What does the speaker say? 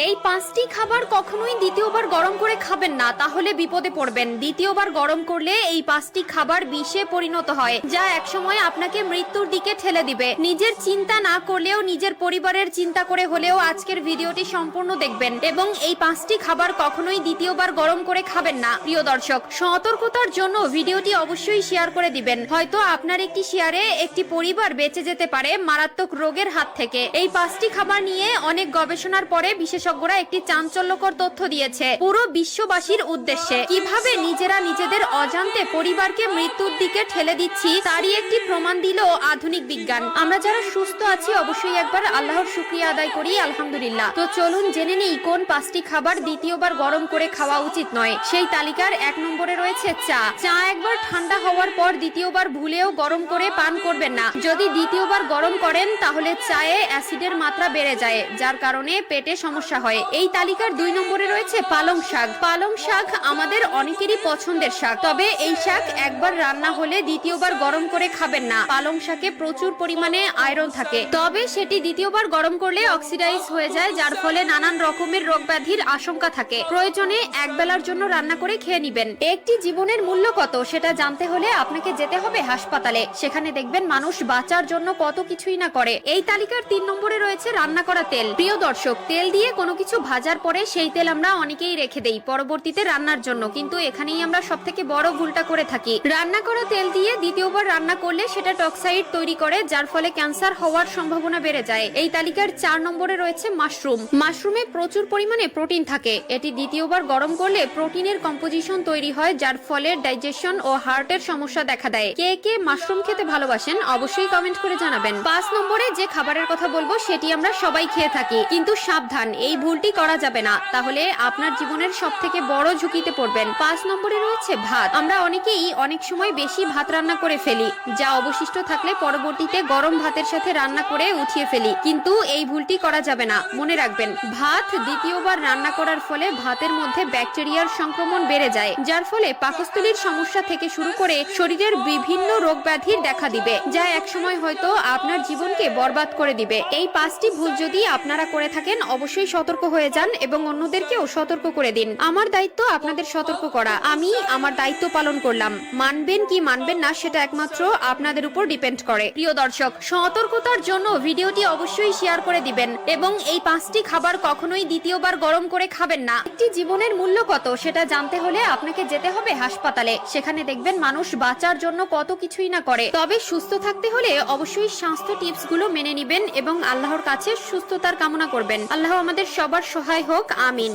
এই পাঁচটি খাবার কখনোই দ্বিতীয়বার গরম করে খাবেন না, তাহলে বিপদে পড়বেন। দ্বিতীয়বার গরম করলে এই পাঁচটি খাবার বিষে পরিণত হয়, যা একসময় আপনাকে মৃত্যুর দিকে ঠেলে দিবে। নিজের চিন্তা না করলেও নিজের পরিবারের চিন্তা করে হলেও আজকের ভিডিওটি সম্পূর্ণ দেখবেন এবং এই পাঁচটি খাবার কখনোই দ্বিতীয়বার গরম করে খাবেন না। প্রিয় দর্শক, সতর্কতার জন্য ভিডিওটি অবশ্যই শেয়ার করে দিবেন। হয়তো আপনার একটি শেয়ারে একটি পরিবার বেঁচে যেতে পারে মারাত্মক রোগের হাত থেকে। এই পাঁচটি খাবার নিয়ে অনেক গবেষণার পরে বিশেষজ্ঞরা একটি চাঞ্চল্যকর তথ্য দিয়েছে পুরো বিশ্ববাসীর উদ্দেশ্যে। কিভাবে নিজেরা নিজেদের অজান্তে পরিবারকে মৃত্যুর দিকে ঠেলে দিচ্ছি তারই একটি প্রমাণ দিল আধুনিক বিজ্ঞান। আমরা যারা সুস্থ আছি অবশ্যই একবার আল্লাহর শুকরিয়া আদায় করি, আলহামদুলিল্লাহ। তো চলুন জেনে নেই কোন পাঁচটি খাবার দ্বিতীয়বার গরম করে খাওয়া উচিত নয়। সেই তালিকার 1 নম্বরে রয়েছে চা। চা একবার ঠান্ডা হওয়ার পর দ্বিতীয়বার ভুলেও গরম করে পান করবেন না। যদি দ্বিতীয়বার গরম করেন তাহলে চায়ে অ্যাসিডের মাত্রা বেড়ে যায়, যার কারণে পেটে সমস্যা হয়। এই তালিকার 2 নম্বরে রয়েছে পালং শাক। পালং শাক আমাদের অনেকেরই পছন্দের শাক, তবে এই শাক একবার রান্না হলে দ্বিতীয়বার গরম করে খাবেন না। পালং শাকে প্রচুর পরিমাণে আয়রন থাকে, তবে সেটি দ্বিতীয়বার গরম করলে অক্সিডাইজ হয়ে যায়, যার ফলে নানান রকমের রোগ ব্যাধির আশঙ্কা থাকে। প্রয়োজনে এক বেলার জন্য রান্না করে খেয়ে নিবেন। একটি জীবনের মূল্য কত সেটা জানতে হলে আপনাকে যেতে হবে হাসপাতালে। সেখানে দেখবেন মানুষ বাঁচার জন্য কত কিছুই না করে। এই তালিকার 3 নম্বরে রয়েছে রান্না করা তেল। প্রিয় দর্শক, তেল দিয়ে কোনো কিছু ভাজার পরে সেই তেল আমরা অনেকেই রেখে দেই পরবর্তীতে রান্নার জন্য, কিন্তু এখানেই আমরা সবথেকে বড় ভুলটা করে থাকি। রান্না করা তেল দিয়ে দ্বিতীয়বার রান্না করলে সেটা টক্সাইড তৈরি করে, যার ফলে ক্যান্সার হওয়ার সম্ভাবনা বেড়ে যায়। এই তালিকার 4 নম্বরে রয়েছে মাশরুম। মাশরুমে প্রচুর পরিমাণে প্রোটিন থাকে। এটি দ্বিতীয়বার গরম করলে প্রোটিনের কম্পোজিশন তৈরি হয়, যার ফলে ডাইজেশন ও হার্টের সমস্যা দেখা দেয়। কে কে মাশরুম খেতে ভালোবাসেন অবশ্যই কমেন্ট করে জানাবেন। 5 নম্বরে যে খাবারের কথা বলবো সেটি আমরা সবাই খেয়ে থাকি, কিন্তু সাবধান, এই ভুলটি করা যাবে না, তাহলে আপনার জীবনের সবথেকে বড় ঝুঁকিতে পড়বেন। 5 নম্বরে রয়েছে ভাত। আমরা অনেকেই অনেক সময় বেশি ভাত রান্না করে ফেলি, যা অবশিষ্ট থাকলে পরবর্তীতে গরম ভাতের সাথে রান্না করে উঠিয়ে ফেলি, কিন্তু এই ভুলটি করা যাবে না। মনে রাখবেন, ভাত দ্বিতীয়বার রান্না করার ফলে ভাতের মধ্যে ব্যাকটেরিয়ার সংক্রমণ বেড়ে যায়, যার ফলে পাকস্থলীর সমস্যা থেকে শুরু করে শরীরের বিভিন্ন রোগ ব্যাধির দেখা দিবে, যা একসময় হয়তো আপনার জীবনকে বরবাদ করে দিবে। এই 5টি ভুল যদি আপনারা করে থাকেন অবশ্যই সতর্ক হয়ে যান এবং অন্যদেরকেও সতর্ক করে দিন। আমার দায়িত্ব আপনাদের সতর্ক করা, আমি আমার দায়িত্ব পালন করলাম। মানবেন কি মানবেন না সেটা একমাত্র আপনাদের উপর ডিপেন্ড করে। প্রিয় দর্শক, সতর্কতার জন্য ভিডিওটি অবশ্যই শেয়ার করে দিবেন এবং এই 5টি খাবার কখনোই দ্বিতীয়বার গরম করে খাবেন না। একটি জীবনের মূল্য কত সেটা জানতে হলে আপনাকে যেতে হবে হাসপাতালে। সেখানে দেখবেন মানুষ বাঁচার জন্য কত কিছুই না করে, তবে সুস্থ থাকতে হলে অবশ্যই স্বাস্থ্য টিপস গুলো মেনে নিবেন এবং আল্লাহর কাছে সুস্থতার কামনা করবেন। আল্লাহ আমাদের সবার সহায় হোক, আমিন।